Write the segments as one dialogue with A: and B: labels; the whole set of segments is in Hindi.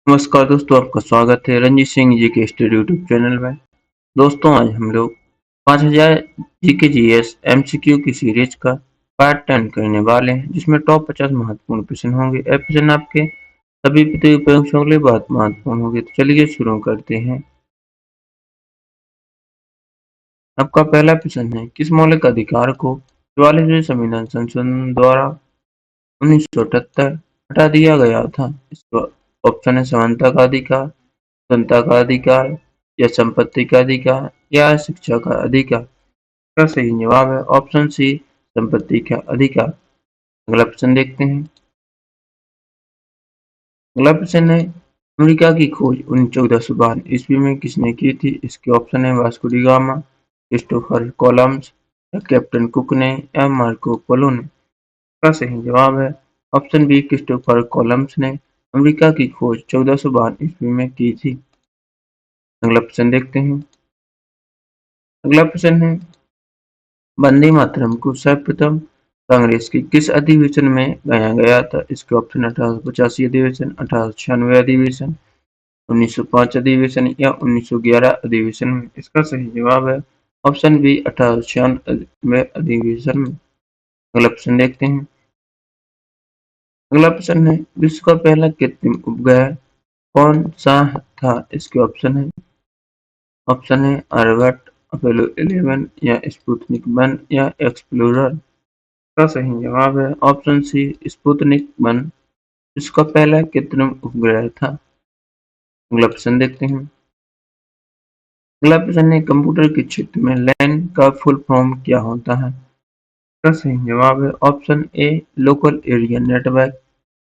A: नमस्कार दोस्तों, आपका स्वागत है रंजीत सिंह जी के स्टडी यूट्यूब चैनल में। दोस्तों, आज हम लोग 5000 जीके जीएस एमसीक्यू की सीरीज का पार्ट 10 करने वाले हैं, जिसमें टॉप 50 महत्वपूर्ण प्रश्न होंगे। यह प्रश्न आपके सभी प्रतियोगी परीक्षाओं के लिए बहुत महत्वपूर्ण होंगे। तो चलिए शुरू करते हैं। आपका पहला प्रश्न है, किस मौलिक अधिकार को 44वें संविधान संशोधन द्वारा 1978 हटा दिया गया था? इसका ऑप्शन है समानता का अधिकार, जनता का अधिकार या संपत्ति का अधिकार या शिक्षा का अधिकार। इसका सही जवाब है ऑप्शन सी, संपत्ति का अधिकार। अगला प्रश्न देखते हैं। अगला प्रश्न है, अमेरिका की खोज 1492 ईस्वी में किसने की थी? इसके ऑप्शन है Vasco D gamma, Christopher Columbus या कैप्टन कुक ने या मार्को पोलो ने। इसका सही जवाब है ऑप्शन बी, क्रिस्टोफर कोलंबस ने अमेरिका की खोज 1492 ईस्वी में की थी। अगला प्रश्न देखते हैं। अगला प्रश्न है, वंदे मातरम को सर्वप्रथम कांग्रेस के किस अधिवेशन में गाया गया था? इसके ऑप्शन 1885 अधिवेशन, 1896 अधिवेशन, 1905 अधिवेशन या 1911 अधिवेशन में। इसका सही जवाब है ऑप्शन बी, 1896 अधिवेशन में। अगला प्रश्न देखते हैं। अगला प्रश्न है, विश्व का पहला कृत्रिम उपग्रह कौन सा था? इसके ऑप्शन है आर्यभट्ट, अपोलो 11 या स्पुतनिक 1 या एक्सप्लोरर। का सही जवाब है ऑप्शन सी, स्पुतनिक 1 इसका पहला कृत्रिम उपग्रह था। अगला प्रश्न देखते हैं। अगला प्रश्न है, कंप्यूटर के क्षेत्र में लैन का फुल फॉर्म क्या होता है? इसका सही जवाब है option A, local area network.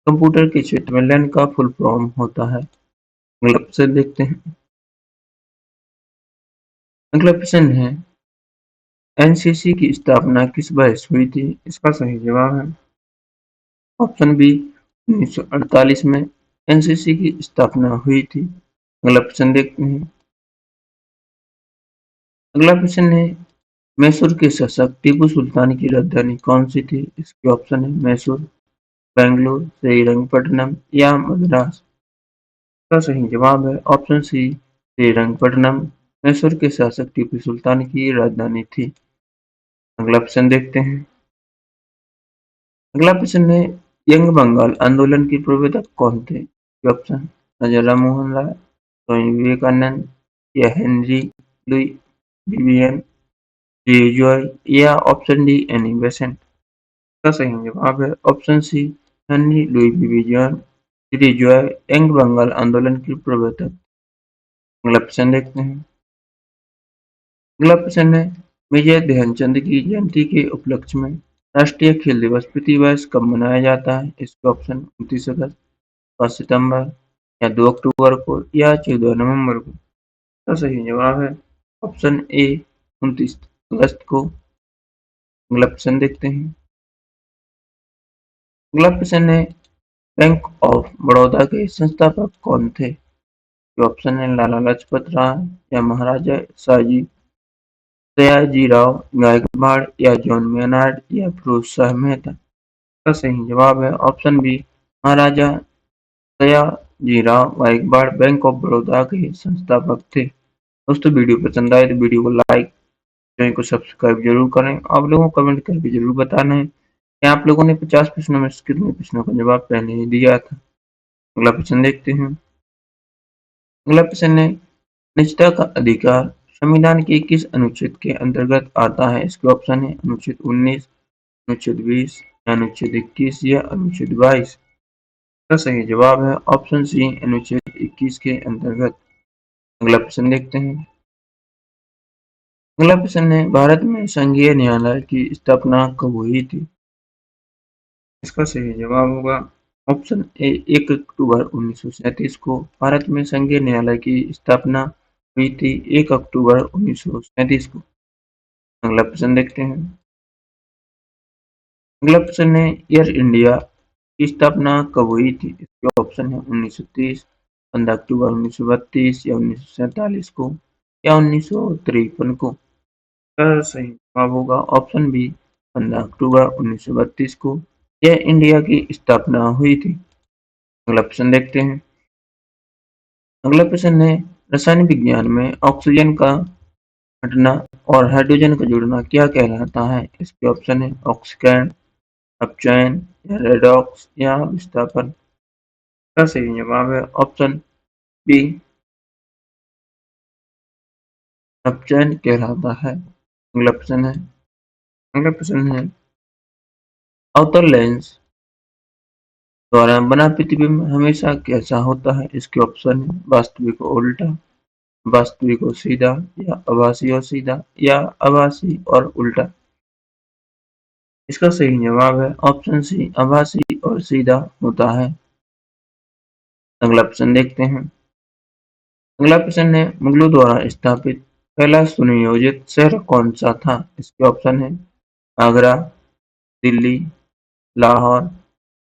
A: Computer के क्षेत्र में लैन का फुल फॉर्म होता है। अगला प्रश्न देखते हैं। अगला प्रश्न है, एनसीसी की स्थापना किस वर्ष हुई थी? इसका सही जवाब है ऑप्शन बी, 1948 में एनसीसी की स्थापना हुई थी। अगला प्रश्न देखते हैं। अगला प्रश्न है, मैसूर के शासक टीपू सुल्तान की राजधानी कौन सी थी? इसके ऑप्शन है मैसूर, बेंगलुरु, श्रीरंगपट्टनम या मद्रास। इसका सही जवाब है ऑप्शन सी, श्रीरंगपट्टनम मैसूर के शासक टीपू सुल्तान की राजधानी थी। अगला प्रश्न देखते हैं। अगला प्रश्न है, यंग बंगाल आंदोलन के प्रवर्तक कौन थे? ऑप्शन, राजा राममोहन राय, स्वामी विवेकानंद या हेनरी लुई विवियन ग्रेजॉय या ऑप्शन डी, एनी बेसेंट। का सही जवाब है option C, Henry Louis Vivian ग्रेजॉय यंग बंगाल आंदोलन के प्रवर्तक। अगला प्रश्न देखते हैं। अगला प्रश्न है, मेजर ध्यानचंद की जयंती के उपलक्ष्य में राष्ट्रीय खेल दिवस प्रतिवर्ष कब मनाया जाता है? इसके ऑप्शन 29 अगस्त, 5 सितंबर या 2 अक्टूबर को या 14 नवंबर को। इसका सही जवाब है ऑप्शन ए, 29 अगस्त को। अगला प्रश्न देखते हैं। अगला प्रश्न है, बैंक ऑफ बड़ौदा के संस्थापक कौन थे? ऑप्शन है लाला लाजपत राय या महाराजा सयाजीराव गायकवाड़ या जॉन मेनार्ड या फिरोज शाह मेहता। इसका सही जवाब है option B, Maharaja Sayajirao Gaekwad bank of Baroda के संस्थापक थे। दोस्तों, वीडियो पसंद आए तो वीडियो को लाइक, चैनल को सब्सक्राइब जरूर करें। आप लोगों को कमेंट करके जरूर बताना है कि आप लोगों ने 50 प्रश्नों में से कितने प्रश्नों का जवाब पहले ही दिया था। अगला प्रश्न देखते हैं। अगला प्रश्न है, निजता का अधिकार संविधान के किस अनुच्छेद के अंतर्गत आता है? इसके ऑप्शन है अनुच्छेद 19, अनुच्छेद 20, अनुच्छेद 21 या अनुच्छेद 22। का सही जवाब है ऑप्शन सी, अनुच्छेद 21 के अंतर्गत। अगला प्रश्न देखते हैं। अगला प्रश्न है, भारत में संघीय न्यायालय की स्थापना कब हुई थी? इसका सही जवाब होगा ऑप्शन ए, 1 अक्टूबर 1937 को भारत में संघीय न्यायालय की स्थापना हुई थी, 1 अक्टूबर 1937 को। अगला प्रश्न देखते हैं। अगला प्रश्न है, एयर इंडिया की स्थापना कब हुई थी? इसके ऑप्शन है 1930, 15 अक्टूबर 1932 या 1947 को या 1953 को। सही जवाब होगा ऑप्शन बी, 15 अक्टूबर 1932 को यह इंडिया की स्थापना हुई थी। अगला प्रश्न देखते हैं। अगला प्रश्न है, रसायन विज्ञान में ऑक्सीजन का हटना और हाइड्रोजन का जुड़ना क्या कहलाता है? इसके ऑप्शन है ऑक्सीकरण, अपचयन या रेडॉक्स या विस्थापन। इसका सही जवाब है ऑप्शन बी, अपचयन कहलाता है। अगला प्रश्न है अवतल लेंस द्वारा बना प्रतिबिंब हमेशा कैसा होता है? इसके ऑप्शन है वास्तविक और उल्टा, वास्तविक और सीधा या आभासी और सीधा या आभासी और उल्टा। इसका सही जवाब है ऑप्शन सी, आभासी और सीधा होता है। अगला प्रश्न देखते हैं। अगला प्रश्न है मुगलों द्वारा स्थापित पहला सुनियोजित शहर कौन सा था? इसके ऑप्शन है आगरा, दिल्ली, लाहौर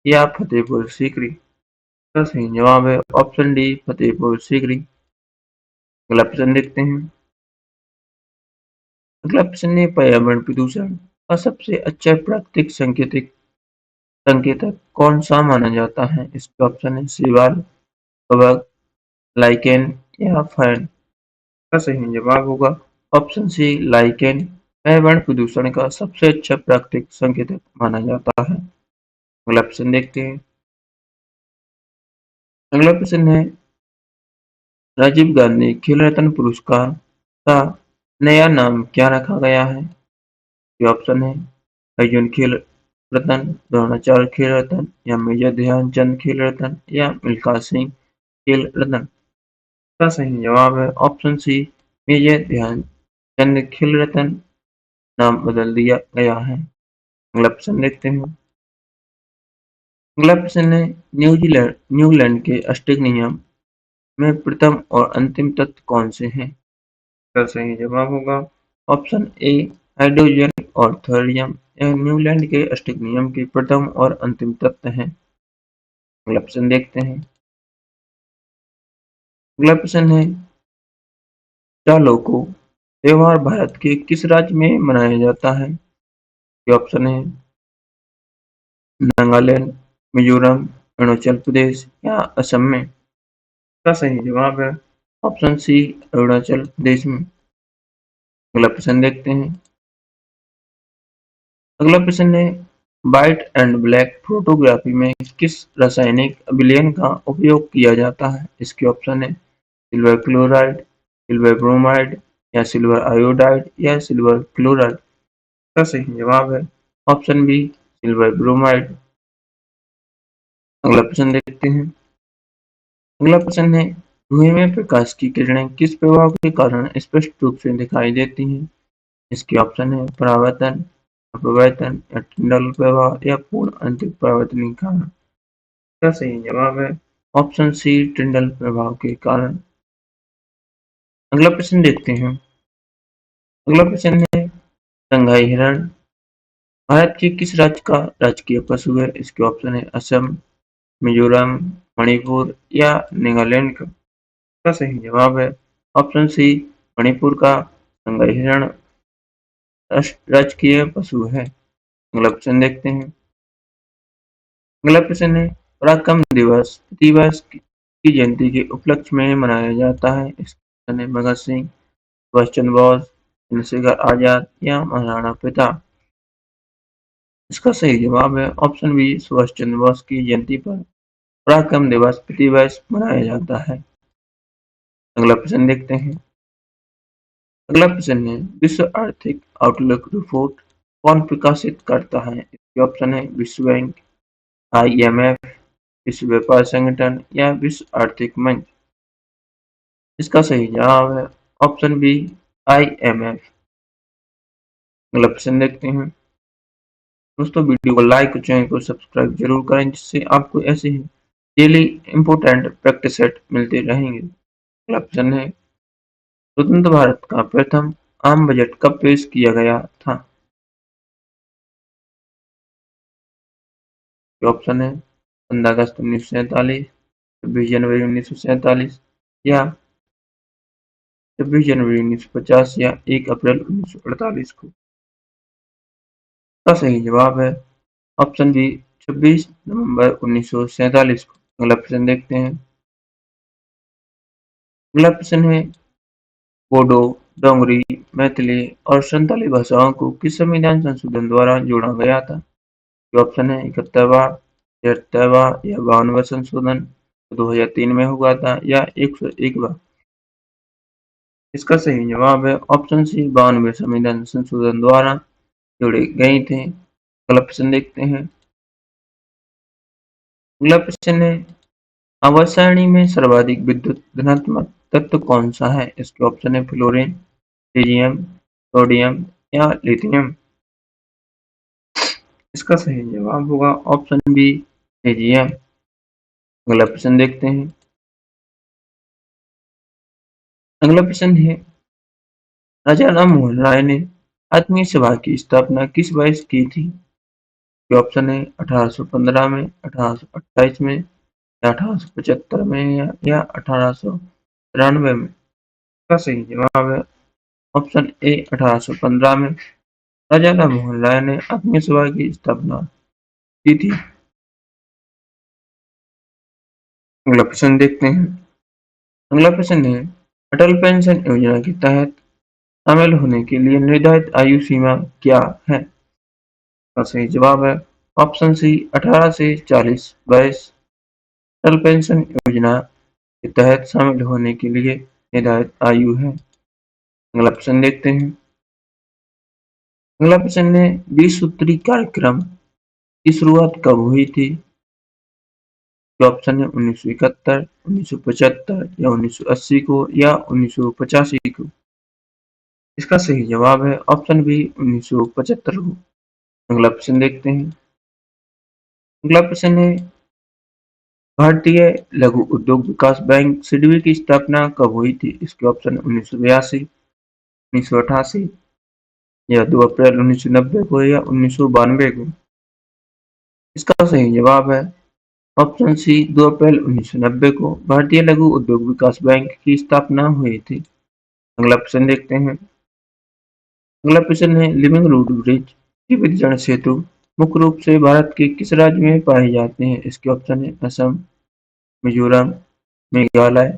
A: या फतेहपुर सीकरी। इसका सही जवाब है ऑप्शन डी, फतेहपुर सीकरी। अगला प्रश्न देखते हैं। अगला प्रश्न है पर्यावरण प्रदूषण का सबसे अच्छा प्राकृतिक संकेतक कौन सा माना जाता है? इसके ऑप्शन है शैवाल, कवक, लाइकेन या फर्न। इसका सही जवाब होगा ऑप्शन सी, लाइकेन पर्यावरण प्रदूषण का सबसे अच्छा प्राकृतिक संकेतक माना जाता है। अगला प्रश्न देखते हैं। अगला प्रश्न है राजीव गांधी खेल रत्न पुरस्कार का नया नाम क्या रखा गया है? ये ऑप्शन है अर्जुन खेल रत्न, द्रोणाचार्य खेल रत्न या मेजर ध्यानचंद खेल रत्न या मिल्खा सिंह खेल रत्न। इसका सही जवाब है ऑप्शन सी, मेजर ध्यानचंद खेल रत्न नाम बदल दिया गया है। अगला प्रश्न देखते हैं। अगला प्रश्न है न्यूजीलैंड के अष्टक नियम में प्रथम और अंतिम तत्व कौन से हैं? इसका सही जवाब होगा ऑप्शन ए, हाइड्रोजन और थोरियम। यह न्यूजीलैंड के अष्टक नियम के प्रथम और अंतिम तत्व हैं। अगला प्रश्न देखते हैं। अगला प्रश्न है चालोको त्योहार भारत के किस राज्य में मनाया जाता है? ये ऑप्शन है नागालैंड, मिजोरम, अरुणाचल प्रदेश या असम में। इसका सही जवाब है ऑप्शन सी, अरुणाचल प्रदेश में। अगला प्रश्न देखते हैं। अगला प्रश्न है व्हाइट एंड ब्लैक फोटोग्राफी में किस रासायनिक अभिलयन का उपयोग किया जाता है? इसके ऑप्शन है सिल्वर क्लोराइड, सिल्वर ब्रोमाइड या सिल्वर आयोडाइड या सिल्वर क्लोराइड। इसका सही जवाब है ऑप्शन बी, सिल्वर ब्रोमाइड। अगला प्रश्न देखते हैं। अगला प्रश्न है धुएं में प्रकाश की किरणें किस प्रभाव के कारण स्पष्ट रूप से दिखाई देती हैं? इसके ऑप्शन है परावर्तन, अपवर्तन या टंडल प्रभाव या पूर्ण आंतरिक परावर्तन के कारण। इसका सही जवाब है ऑप्शन सी, टंडल प्रभाव के कारण। अगला प्रश्न देखते हैं। अगला प्रश्न है संघाई हिरण भारत के किस राज्य का राजकीय पशु है? इसके ऑप्शन है असम, मिजोरम, मणिपुर या नागालैंड का। इसका सही जवाब है ऑप्शन सी, मणिपुर का संघाई हिरण राजकीय पशु है। अगला प्रश्न देखते हैं। अगला प्रश्न है पराक्रम दिवस प्रतिवर्ष की जयंती के उपलक्ष्य में मनाया जाता है। इसका ऑप्शन है भगत सिंह, सुभाष चंद्र बोस, चंद्रशेखर आजाद या महाराणा प्रताप। इसका सही जवाब है ऑप्शन बी, सुभाष चंद्र बोस की जयंती पर पराक्रम दिवस प्रतिवर्ष मनाया जाता है। अगला प्रश्न देखते हैं। अगला प्रश्न है विश्व आर्थिक आउटलुक रिपोर्ट कौन प्रकाशित करता है? इसके ऑप्शन है विश्व बैंक, IMF, विश्व व्यापार संगठन या विश्व आर्थिक मंच। इसका सही जवाब है ऑप्शन बी, IMF। अगला प्रश्न देखते हैं। दोस्तों वीडियो को लाइक और चैनल को सब्सक्राइब जरूर करें जिससे आपको ऐसे ही डेली इंपोर्टेंट प्रैक्टिस सेट मिलते रहेंगे। अगला प्रश्न है स्वतंत्र भारत का प्रथम आम बजट कब पेश किया गया था? ऑप्शन है 15 अगस्त 1947, 26 जनवरी 1947 या 26 जनवरी 1950 या 1 अप्रैल 1948 को। इसका सही जवाब है ऑप्शन बी, 26 नवंबर 1947 को। अगला प्रश्न देखते हैं। अगला प्रश्न है बोडो, डोगरी, मैथिली और संताली भाषाओं को किस संविधान संशोधन द्वारा जोड़ा गया था? ये ऑप्शन है 71वां, 73वां या 52वां संशोधन 2003 में हुआ था या 101वां। इसका सही जवाब है ऑप्शन सी 92वें संविधान संशोधन द्वारा जोड़े गए थे। अगला प्रश्न देखते हैं। अगला प्रश्न है आवर्त सारणी में सर्वाधिक विद्युत धनात्मक तत्व कौन सा है? इसके ऑप्शन है फ्लोरीन, हीलियम, सोडियम या लिथियम। इसका सही जवाब होगा ऑप्शन बी हीलियम। अगला प्रश्न देखते हैं। अगला प्रश्न है राजा राम मोहन राय ने आत्मीय सभा की स्थापना किस वर्ष की थी? ये ऑप्शन है 1815 में, 1828 में या 1875 में या 1893 में। इसका सही जवाब है ऑप्शन ए 1815 में। राजा राम मोहन राय ने आत्मीय सभा की स्थापना की थी। अगला प्रश्न देखते हैं। अगला प्रश्न है अटल पेंशन योजना के तहत शामिल होने के लिए निर्धारित आयु सीमा क्या है? इसका सही जवाब है ऑप्शन सी 18 से 40 वर्ष। अटल पेंशन योजना के तहत शामिल होने के लिए निर्धारित आयु है। अगला प्रश्न देखते हैं। अगला प्रश्न है 20 सूत्री कार्यक्रम की शुरुआत कब हुई थी? जो ऑप्शन है 1971, 1975 या 1980 को या 1985 को। इसका सही जवाब है ऑप्शन बी 1975 को। अगला प्रश्न देखते हैं। अगला प्रश्न है भारतीय लघु उद्योग विकास बैंक सिडबी की स्थापना कब हुई थी? इसके ऑप्शन 1982, 1988 या 2 अप्रैल 1990 को या 1992 को। इसका सही जवाब है ऑप्शन सी 2 अप्रैल 1990 को भारतीय लघु उद्योग विकास बैंक की स्थापना हुई थी। अगला प्रश्न देखते हैं। अगला प्रश्न है लिविंग रूट ब्रिज की वितरण सेतु मुख्य रूप से भारत के किस राज्य में पाए जाते हैं? इसके ऑप्शन है असम, मिजोरम, मेघालय,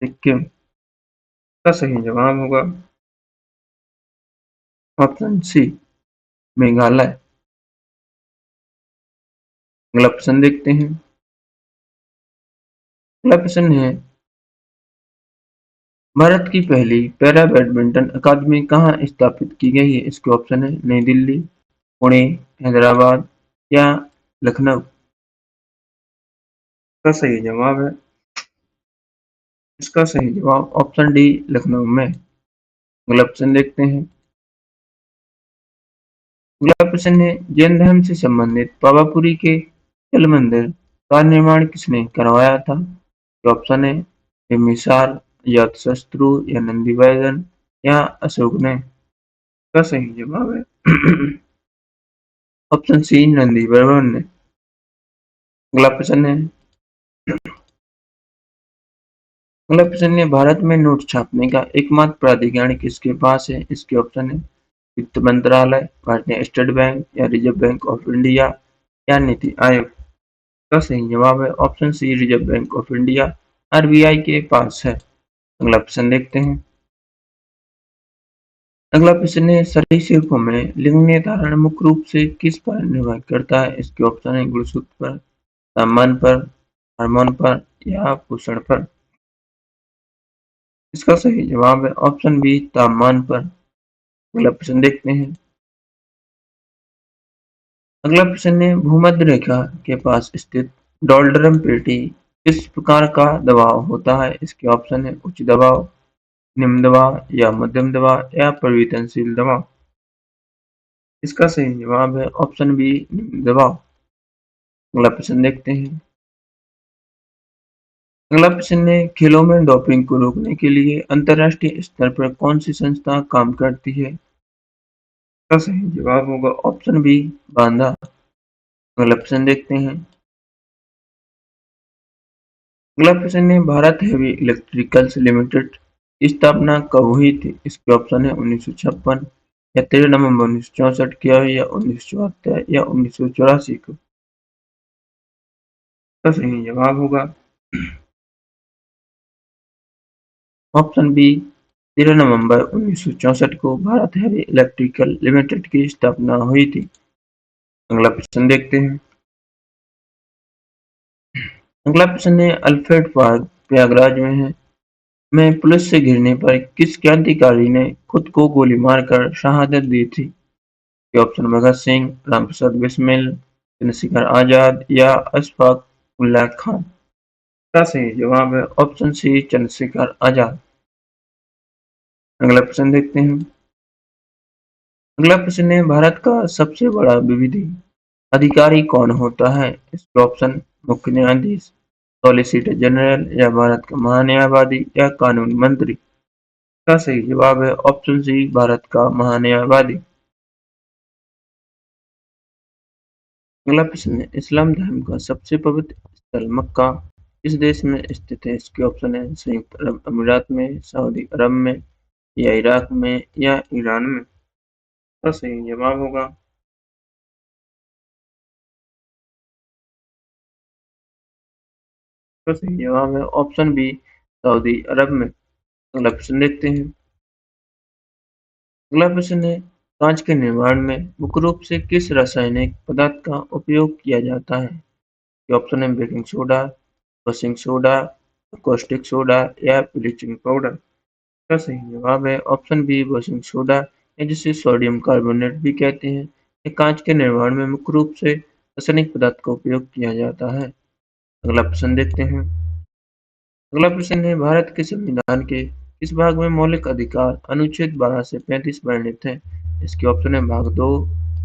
A: सिक्किम। का सही जवाब होगा ऑप्शन सी मेघालय। अगला प्रश्न देखते हैं। अगला प्रश्न है भारत की पहली पैरा बैडमिंटन अकादमी कहाँ स्थापित की गई है? इसके ऑप्शन है नई दिल्ली, पुणे, हैदराबाद या लखनऊ। का सही जवाब है इसका सही जवाब ऑप्शन डी लखनऊ में। अगला प्रश्न देखते हैं। अगला प्रश्न है जैन धर्म से संबंधित पावापुरी के जल मंदिर का निर्माण किसने करवाया था? ऑप्शन है बिम्बिसार, अजातशत्रु या नंदीवर्धन या अशोक ने। का सही जवाब है ऑप्शन सी नंदीवर्धन ने। अगला प्रश्न है। अगला प्रश्न है भारत में नोट छापने का एकमात्र प्राधिकरण किसके पास है? इसके ऑप्शन है वित्त मंत्रालय, भारतीय स्टेट बैंक या रिजर्व बैंक ऑफ इंडिया या नीति आयोग। का सही जवाब है option C reserve bank of India RBI के पास है। अगला प्रश्न देखते हैं। अगला प्रश्न है सरीसृपों में लिंग निर्धारण मुख्य रूप से किस पर निर्भर करता है? इसके ऑप्शन है गुणसूत्र पर, तापमान पर, हार्मोन पर या पोषण पर। इसका सही जवाब है ऑप्शन बी तापमान पर। अगला प्रश्न देखते हैं। अगला प्रश्न है भूमध्य रेखा के पास स्थित डोल्ड्रम पेटी किस प्रकार का दबाव होता है? इसके ऑप्शन है उच्च दबाव, निम्न दबाव या मध्यम दबाव या परिवर्तनशील दबाव। इसका सही जवाब है ऑप्शन बी निम्न दबाव। अगला प्रश्न देखते हैं। अगला प्रश्न है खेलों में डोपिंग को रोकने के लिए अंतर्राष्ट्रीय स्तर पर कौन सी संस्था काम करती है? इसका सही जवाब होगा ऑप्शन बी बांदा। अगला प्रश्न देखते हैं। अगला प्रश्न है भारत हेवी इलेक्ट्रिकल्स लिमिटेड की स्थापना कब हुई थी? इसके ऑप्शन है 1956 या 13 नवंबर 1964 को या 1974 या 1984 को। इसका सही जवाब होगा ऑप्शन बी 13 नवंबर 1964 को भारत हैवी इलेक्ट्रिकल लिमिटेड की स्थापना हुई थी। अगला प्रश्न देखते हैं। अगला प्रश्न है अल्फ्रेड पार्क प्रयागराज में है में पुलिस से घिरने पर किस क्रांतिकारी ने खुद को गोली मारकर शहादत दी थी? ये ऑप्शन भगत सिंह, रामप्रसाद बिस्मिल, चंद्रशेखर आजाद या अशफाक उल्लाह खान। इसका सही जवाब है ऑप्शन सी चंद्रशेखर आजाद। अगला प्रश्न देखते हैं। अगला प्रश्न है भारत का सबसे बड़ा विधि अधिकारी कौन होता है? इसके ऑप्शन मुख्य न्यायाधीश, सॉलिसिटर जनरल या भारत का महान्यायवादी या कानून मंत्री। इसका सही जवाब है ऑप्शन सी भारत का महान्यायवादी। अगला प्रश्न है इस्लाम धर्म का सबसे पवित्र स्थल मक्का किस देश में स्थित है? इसके ऑप्शन है संयुक्त अरब अमीरात में, सऊदी अरब में या इराक में या ईरान में। इसका सही जवाब होगा इसका सही जवाब है ऑप्शन बी सऊदी अरब में। अगला प्रश्न देखते हैं। अगला प्रश्न है कांच के निर्माण में मुख्य रूप से किस रासायनिक पदार्थ का उपयोग किया जाता है? ये ऑप्शन है baking soda, washing soda, caustic soda या ब्लीचिंग पाउडर। इसका सही जवाब है ऑप्शन बी वॉशिंग सोडा या जिसे सोडियम कार्बोनेट भी कहते हैं। ये कांच के निर्माण में मुख्य रूप से रासायनिक पदार्थ का उपयोग किया जाता है। अगला प्रश्न देखते हैं। अगला प्रश्न है भारत के संविधान के किस भाग में मौलिक अधिकार अनुच्छेद 12 से 35 वर्णित है? इसके ऑप्शन है भाग 2,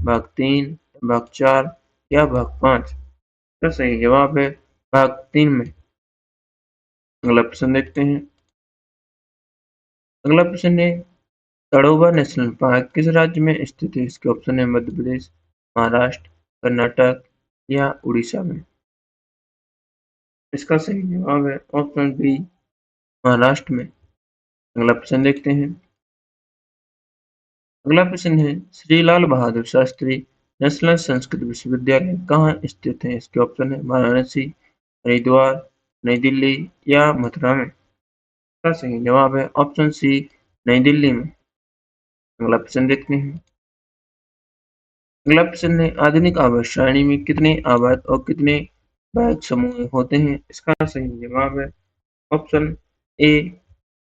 A: भाग 3, भाग 4 या भाग 5। इसका सही जवाब है भाग 3 में। अगला प्रश्न देखते हैं। अगला प्रश्न है तड़ोबा नेशनल पार्क किस राज्य में स्थित है? इसके ऑप्शन है मध्य प्रदेश, महाराष्ट्र, कर्नाटक या उड़ीसा में। इसका सही जवाब है ऑप्शन बी महाराष्ट्र में। अगला प्रश्न देखते हैं। अगला प्रश्न है श्री लाल बहादुर शास्त्री नेशनल संस्कृत विश्वविद्यालय कहाँ स्थित है? इसके ऑप्शन है वाराणसी, हरिद्वार, नई दिल्ली या मथुरा में। इसका सही जवाब है ऑप्शन सी नई दिल्ली में। अगला प्रश्न देखते हैं। अगला प्रश्न है आधुनिक आवर्त सारणी में कितने आवर्त और कितने बाह्यक समूह होते हैं? इसका सही जवाब है ऑप्शन ए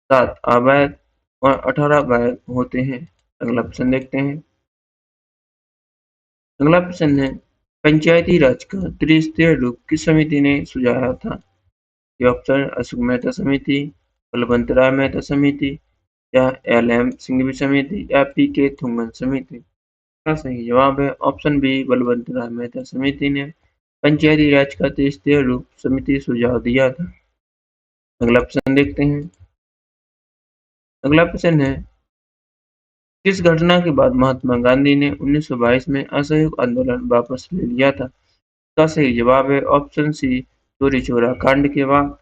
A: 7 आवर्त और 18 बाह्यक होते हैं। अगला प्रश्न देखते हैं। अगला प्रश्न है पंचायती राज का त्रिस्तरीय रूप किस समिति ने सुझाया था? ये ऑप्शन अशोक मेहता समिति, बलवंत राय मेहता समिति या एल.एम. सिंघवी समिति या पी.के. थुम्मन समिति। इसका सही जवाब है ऑप्शन बी बलवंत राय मेहता समिति ने पंचायती राज का त्रिस्तरीय रूप समिति सुझाव दिया था। अगला प्रश्न देखते हैं। अगला प्रश्न है किस घटना के बाद महात्मा गांधी ने 1922 में असहयोग आंदोलन वापस ले लिया था? इसका सही जवाब है ऑप्शन सी चौरी चौरा कांड के बाद।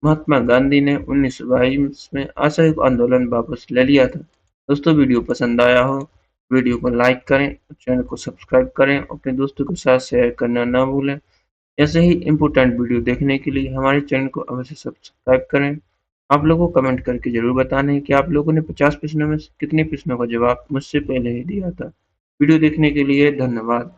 A: महात्मा गांधी ने 1922 में असहयोग आंदोलन वापस ले लिया था। दोस्तों वीडियो पसंद आया हो वीडियो को लाइक करें, चैनल को सब्सक्राइब करें, अपने दोस्तों के साथ शेयर करना ना भूलें। ऐसे ही इम्पोर्टेंट वीडियो देखने के लिए हमारे चैनल को अवश्य सब्सक्राइब करें। आप लोगों को कमेंट करके जरूर बताना है कि आप लोगों ने 50 प्रश्नों में से कितने प्रश्नों का जवाब मुझसे पहले ही दिया था। वीडियो देखने के लिए धन्यवाद।